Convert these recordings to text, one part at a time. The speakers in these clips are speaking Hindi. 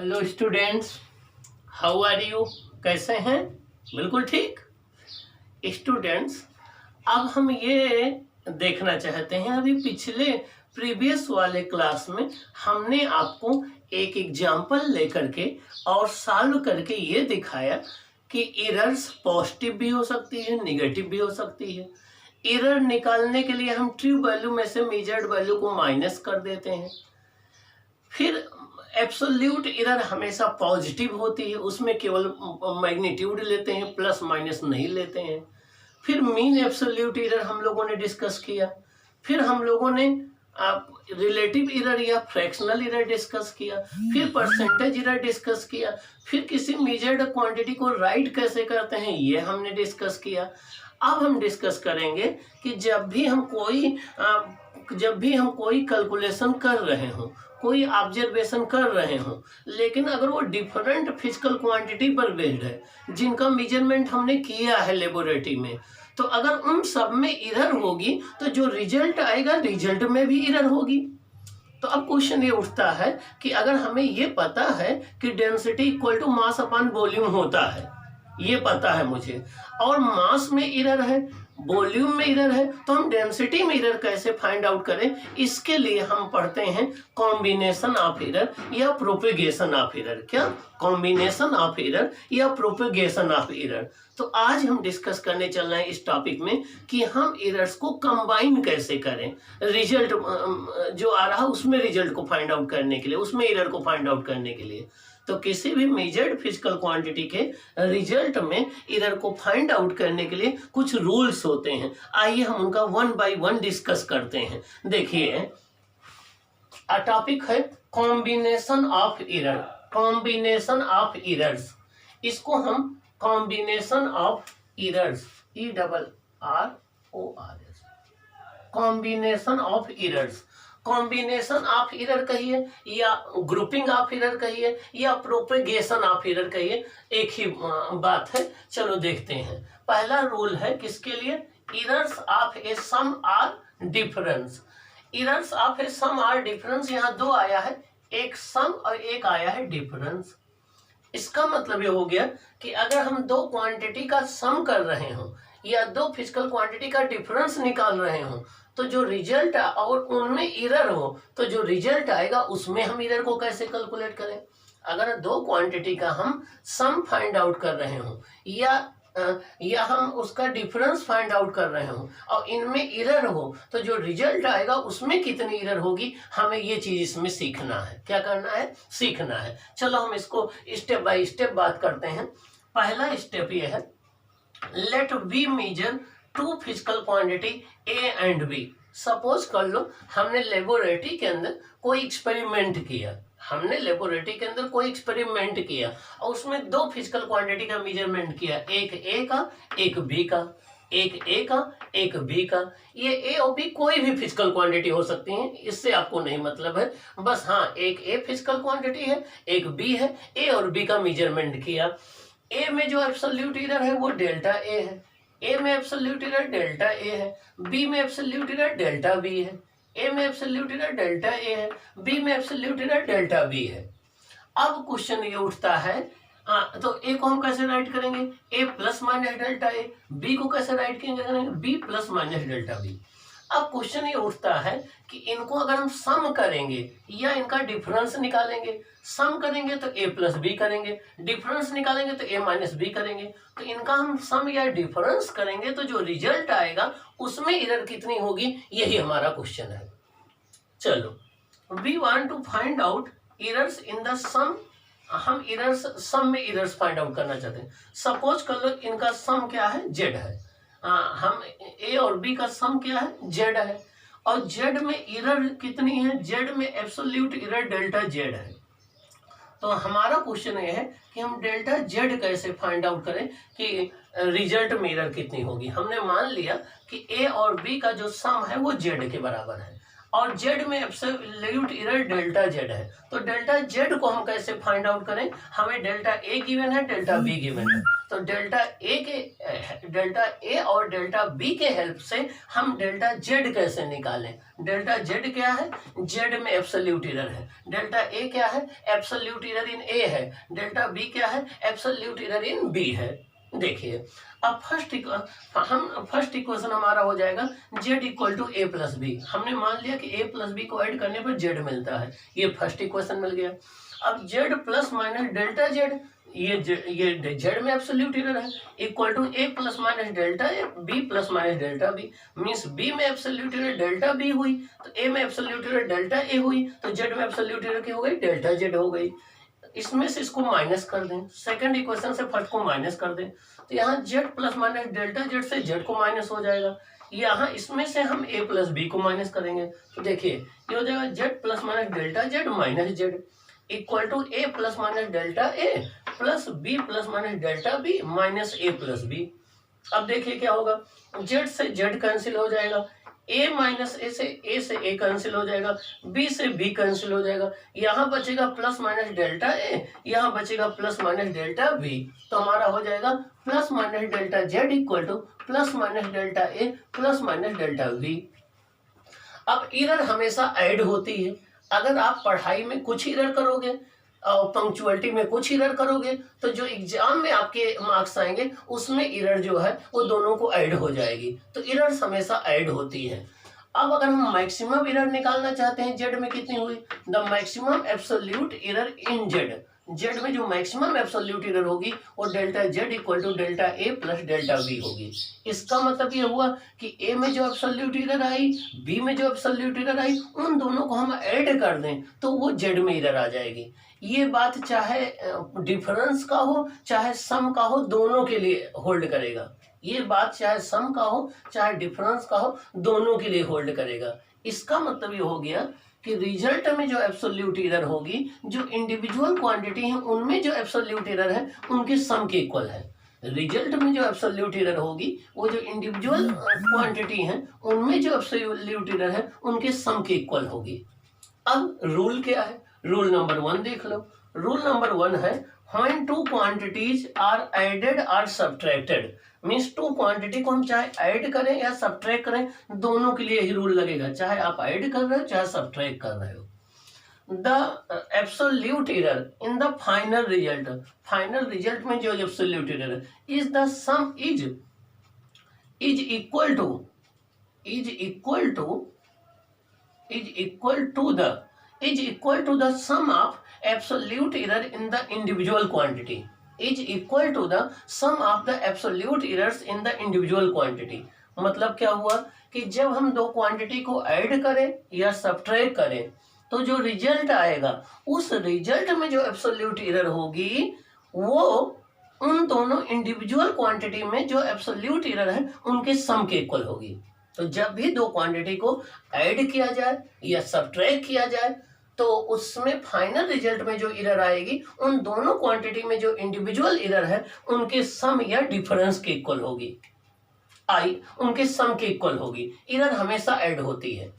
Hello students, how are you? कैसे हैं? बिल्कुल ठीक। स्टूडेंट्स, अब हम ये देखना चाहते हैं, अभी पिछले प्रीवियस वाले क्लास में हमने आपको एक एग्जाम्पल लेकर के और सॉल्व करके ये दिखाया कि एरर्स पॉजिटिव भी हो सकती है, निगेटिव भी हो सकती है। एरर निकालने के लिए हम ट्रू वैल्यू में से मेजर्ड वैल्यू को माइनस कर देते हैं। फिर एब्सोल्यूट एरर हमेशा पॉजिटिव होती है, उसमें केवल मैग्नीट्यूड लेते हैं, प्लस माइनस नहीं लेते हैं। फिर मीन एब्सोल्यूट एरर हम लोगों ने डिस्कस किया। फिर हम लोगों ने रिलेटिव एरर या फ्रैक्शनल एरर डिस्कस किया। फिर परसेंटेज एरर डिस्कस किया। फिर किसी मेजर्ड क्वांटिटी को राइट कैसे करते हैं ये हमने डिस्कस किया। अब हम डिस्कस करेंगे कि जब भी हम कोई कैलकुलेशन कर रहे हों, कोई ऑब्जर्वेशन कर रहे हों, लेकिन अगर वो डिफरेंट फिजिकल क्वांटिटी पर बेस्ड है जिनका मेजरमेंट हमने किया है लेबोरेटरी में, तो अगर उन सब में एरर होगी तो जो रिजल्ट आएगा रिजल्ट में भी एरर होगी। तो अब क्वेश्चन ये उठता है कि अगर हमें ये पता है कि density equal to mass upon volume होता है, ये पता है मुझे, और मास में एरर है, वॉल्यूम में एरर है, तो हम डेंसिटी में एरर कैसे फाइंड आउट करें? इसके लिए हम पढ़ते हैं कॉम्बिनेशन ऑफ एरर या प्रोपेगेशन ऑफ एरर। क्या? कॉम्बिनेशन ऑफ एरर या प्रोपेगेशन ऑफ एरर। तो आज हम डिस्कस करने चल रहे हैं इस टॉपिक में कि हम एरर्स को कंबाइन कैसे करें, रिजल्ट जो आ रहा है उसमें रिजल्ट को फाइंड आउट करने के लिए, उसमें एरर को फाइंड आउट करने के लिए। तो किसी भी मेजर्ड फिजिकल क्वांटिटी के रिजल्ट में एरर को फाइंड आउट करने के लिए कुछ रूल्स होते हैं। आइए हम उनका वन बाय वन डिस्कस करते हैं। देखिए, टॉपिक है combination of error. Combination of errors, इसको हम combination of errors, ERRORS, combination of errors, combination of error कहिए या ग्रुपिंग ऑफ एरर कहिए या प्रोपेगेशन ऑफ एरर कहिए, एक ही बात है। चलो देखते हैं। पहला रूल है किसके लिए? Errors of a sum or difference. Errors of a sum or difference, यहाँ दो आया है, एक सम और एक आया है डिफरेंस। इसका मतलब ये हो गया कि अगर हम दो क्वांटिटी का सम कर रहे हो या दो फिजिकल क्वांटिटी का डिफरेंस निकाल रहे हो, तो जो रिजल्ट और उनमें एरर हो तो जो रिजल्ट आएगा उसमें हम एरर को कैसे कैलकुलेट करें? अगर दो क्वांटिटी का हम सम फाइंड आउट कर रहे हो या हम उसका डिफरेंस फाइंड आउट कर रहे हो और इनमें एरर हो, तो जो रिजल्ट आएगा उसमें कितनी एरर होगी, हमें ये चीज इसमें सीखना है। क्या करना है? सीखना है। चलो हम इसको स्टेप बाय स्टेप बात करते हैं। पहला स्टेप ये है, let we measure two physical quantity A and B. Suppose कर लो हमने लेबोरेटरी के अंदर कोई एक्सपेरिमेंट किया, और उसमें दो फिजिकल क्वांटिटी का मेजरमेंट किया, एक ए का एक बी का, एक ए का एक बी का। ये ए और बी कोई भी फिजिकल क्वांटिटी हो सकती है, इससे आपको नहीं मतलब है, बस हाँ एक ए फिजिकल क्वांटिटी है, एक बी है, ए और बी का मेजरमेंट किया। ए में जो एब्सोल्यूट एरर है वो डेल्टा ए है, ए में एब्सोल्यूट एरर डेल्टा ए है, बी में एब्सोल्यूट एरर डेल्टा बी है, ए में एब्सोल्यूट एरर डेल्टा ए है, बी में एब्सोल्यूट एरर डेल्टा बी है। अब क्वेश्चन ये उठता है, तो ए को हम कैसे राइट करेंगे? A plus minus delta A. B को कैसे राइट करेंगे? B plus minus delta B. अब क्वेश्चन ये उठता है कि इनको अगर हम सम करेंगे या इनका डिफरेंस निकालेंगे, सम करेंगे तो ए प्लस बी करेंगे, डिफरेंस निकालेंगे तो ए माइनस बी करेंगे, तो इनका हम सम या डिफरेंस करेंगे तो जो रिजल्ट आएगा उसमें एरर कितनी होगी, यही हमारा क्वेश्चन है। चलो, we want to find out errors in the sum. हम एरर्स सम में एरर्स फाइंड आउट करना चाहते हैं। सपोज कर लो इनका सम क्या है? जेड है। हम ए और बी का सम क्या है? जेड है। और जेड में एरर कितनी है? जेड में एब्सोल्यूट एरर डेल्टा जेड है। तो हमारा क्वेश्चन ये है कि हम डेल्टा जेड कैसे फाइंड आउट करें कि रिजल्ट में एरर कितनी होगी। हमने मान लिया कि ए और बी का जो सम है वो जेड के बराबर है। और जेड में एब्सोल्यूट एरर डेल्टा जेड है। तो डेल्टा जेड को हम कैसे फाइंड आउट करें, हमें डेल्टा ए गिवन है, डेल्टा बी गिवन है, तो डेल्टा ए और डेल्टा बी के हेल्प से हम डेल्टा जेड कैसे निकालें। डेल्टा जेड क्या है, जेड में एब्सोल्यूट एरर है। डेल्टा ए क्या है, एब्सोल्यूट एरर इन ए है। डेल्टा बी क्या है, एब्सोल्यूट एरर इन बी है। देखिए अब फर्स्ट इक्वेशन हमारा हो जाएगा z equal to A plus B. हमने मान लिया कि a प्लस बी को ऐड करने पर z मिलता है, ये फर्स्ट इक्वेशन मिल गया। अब z plus minus delta Z, ये z में एब्सोल्यूट एरर है, equal to a plus minus delta A, b plus minus delta B, means b में एब्सोल्यूट एरर डेल्टा बी हुई, तो a में एब्सोल्यूट एरर डेल्टा ए हुई, तो z में एब्सोल्यूट एरर की हो गई, डेल्टा जेड हो गई। इसमें से इसको माइनस कर दें, सेकंड इक्वेशन से फर्स्ट को माइनस कर दें, तो यहाँ z plus minus delta Z से z को माइनस हो जाएगा। यहाँ इसमें से हम a प्लस बी को माइनस करेंगे, तो देखिए ये हो जाएगा z plus minus delta Z minus Z equal to a plus minus delta A plus b plus minus delta B minus a plus B. अब देखिए क्या होगा, z से z कैंसिल हो जाएगा, a माइनस ए से a कैंसिल हो जाएगा, b से b कैंसिल हो जाएगा, यहाँ बचेगा प्लस माइनस डेल्टा ए, यहाँ बचेगा प्लस माइनस डेल्टा b, तो हमारा हो जाएगा plus minus delta z equal to plus minus delta A plus minus delta b। अब एरर हमेशा ऐड होती है, अगर आप पढ़ाई में कुछ एरर करोगे और पंक्चुअलिटी में कुछ एरर करोगे तो जो एग्जाम में आपके मार्क्स आएंगे उसमें एरर जो है वो दोनों को ऐड हो जाएगी, तो एरर्स हमेशा ऐड होती है। अब अगर हम मैक्सिमम एरर निकालना चाहते हैं, जेड में कितनी हुई, the maximum absolute error in Z, Z में जो मैक्सिमम एब्सोल्यूट एरर होगी वो delta Z equal to delta A plus delta B होगी। इसका मतलब ये हुआ कि ए में जो एब्सोल्यूट एरर आई, बी में जो एब्सोल्यूट एरर आई, उन दोनों को हम ऐड कर दें तो वो जेड में एरर आ जाएगी। ये बात चाहे डिफरेंस का हो चाहे सम का हो, दोनों के लिए होल्ड करेगा। ये बात चाहे सम का हो चाहे डिफरेंस का हो, दोनों के लिए होल्ड करेगा। इसका मतलब ये हो गया कि रिजल्ट में जो एब्सोल्यूट एरर होगी, जो इंडिविजुअल क्वांटिटी है उनमें जो एब्सोल्यूट एरर है उनके सम के इक्वल है। रिजल्ट में जो एब्सोल्यूट एरर होगी वो जो इंडिविजुअल क्वांटिटी है उनमें जो एब्सोल्यूट एरर है उनके सम के इक्वल होगी। अब रूल क्या है, रूल नंबर 1 देख लो। रूल नंबर 1 है when two quantities are added or subtracted, means two quantity को हम चाहे ऐड करें या सब्ट्रैक्ट करें, दोनों के लिए ही रूल लगेगा, चाहे आप ऐड कर रहे हो चाहे सब्ट्रैक्ट कर रहे हो। The absolute error in the final result, final result में जो एब्सोल्यूट एरर है, is the sum is equal to the sum of absolute error in the individual quantity, is equal to the sum of the absolute errors in the individual quantity। मतलब क्या हुआ कि जब हम दो क्वांटिटी को ऐड करें या सब्ट्रैक्ट करें तो जो रिजल्ट आएगा उस रिजल्ट में जो एब्सोल्यूट एरर होगी वो उन दोनों इंडिविजुअल क्वांटिटी में जो एब्सोल्यूट एरर है उनके सम के इक्वल होगी। तो जब भी दो क्वांटिटी को ऐड किया जाए या सब्ट्रैक्ट किया जाए तो उसमें फाइनल रिजल्ट में जो एरर आएगी उन दोनों क्वांटिटी में जो इंडिविजुअल एरर है उनके सम या डिफरेंस के इक्वल होगी, उनके सम के इक्वल होगी। एरर हमेशा ऐड होती है।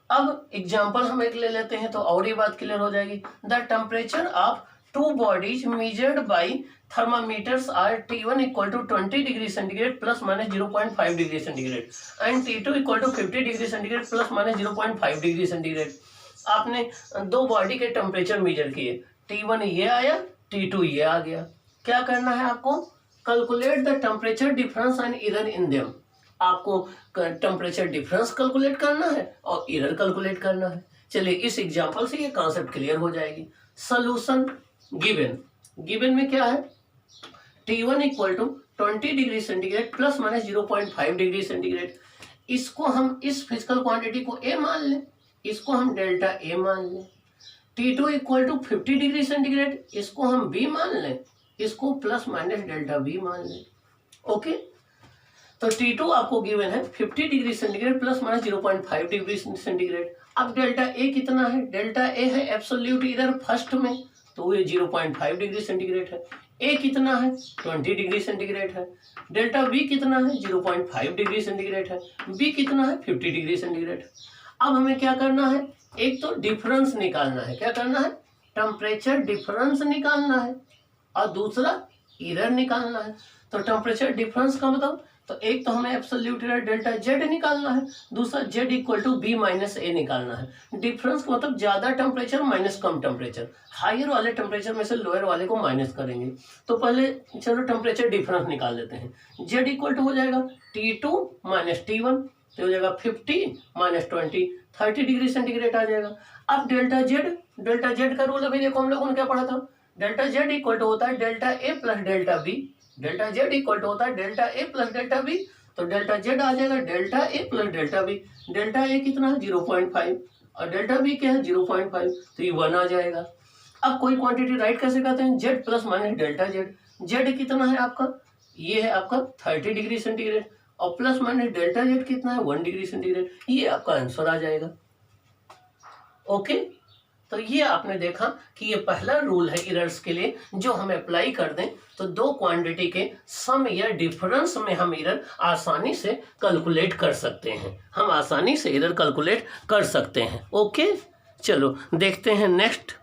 अब एग्जांपल हम एक ले लेते हैं तो और ये बात क्लियर हो जाएगी। The temperature of two bodies measured by thermometers are T1 equal to 20 degree centigrade plus minus 0.5 degree centigrade and T2 equal to 50 degree centigrade plus minus 0.5 degree centigrade. आपने दो बॉडी के टेम्परेचर मेजर किए, T1 ये आया, T2 ये आ गया। क्या करना है आपको, calculate the temperature difference and error in them. आपको टेम्परेचर डिफरेंस कैलकुलेट करना है और एरर कैलकुलेट करना है। चलिए इस एग्जांपल से ये कॉन्सेप्ट क्लियर हो जाएगी। सॉल्यूशन गिवन में क्या है, T1 equal to 20 degree centigrade plus minus 0.5 degree centigrade. इसको हम इस फिजिकल क्वांटिटी को A मान लें, इसको हम डेल्टा ए मान लें। T2 equal to 50 degree centigrade, इसको हम B मान लें, इसको प्लस माइनस डेल्टा B मान लें। ओके, तो T2 आपको गिवन है 50 degree centigrade plus minus 0.5 degree centigrade. अब डेल्टा ए कितना है, डेल्टा ए है एब्सोल्यूट एरर फर्स्ट में, तो ये 0.5 डिग्री सेंटीग्रेड है। ए कितना है, 20 डिग्री सेंटीग्रेड है। डेल्टा बी कितना है, 0.5 डिग्री सेंटीग्रेड है। बी कितना है, 50 डिग्री सेंटीग्रेड। अब हमें क्या करना है, एक तो डिफरेंस निकालना है, क्या करना है, टेम्परेचर डिफरेंस निकालना है, और दूसरा एरर निकालना है। तो टेम्परेचर डिफरेंस का मतलब, तो एक तो हमें एब्सोल्यूट एरर डेल्टा जेड निकालना है, दूसरा Z equal to B minus A निकालना है। डिफरेंस का मतलब ज्यादा टेम्परेचर माइनस कम टेम्परेचर, हायर वाले टेम्परेचर में से लोअर वाले को माइनस करेंगे। तो पहले चलो टेम्परेचर डिफरेंस निकाल लेते हैं। जेड इक्वल टू हो जाएगा T2 माइनस T1, तो हो जाएगा 50 माइनस 20, 30 डिग्री सेंटीग्रेड आ जाएगा। अब डेल्टा जेड का रूल अभी देखो हम लोगों ने क्या पढ़ा था, डेल्टा जेड इक्वल टू होता है delta A plus delta B, delta Z equal to होता है delta A plus delta B. तो डेल्टा जेड आ जाएगा delta A plus delta B. Delta A कितना है 0.5 और डेल्टा बी क्या है 0.5, तो ये 1 आ जाएगा। अब कोई क्वांटिटी राइट कैसे करते हैं, Z plus minus delta Z. Z कितना है आपका, ये है आपका 30 डिग्री सेंटीग्रेड, और प्लस माइनस डेल्टा जेड कितना है 1 डिग्री सेंटीग्रेड। ये आपका आंसर आ जाएगा। ओके, तो ये आपने देखा कि ये पहला रूल है एरर्स के लिए, जो हम अप्लाई कर दें तो दो क्वांटिटी के सम या डिफरेंस में हम एरर आसानी से कैलकुलेट कर सकते हैं, हम आसानी से एरर कैलकुलेट कर सकते हैं। ओके, चलो देखते हैं नेक्स्ट।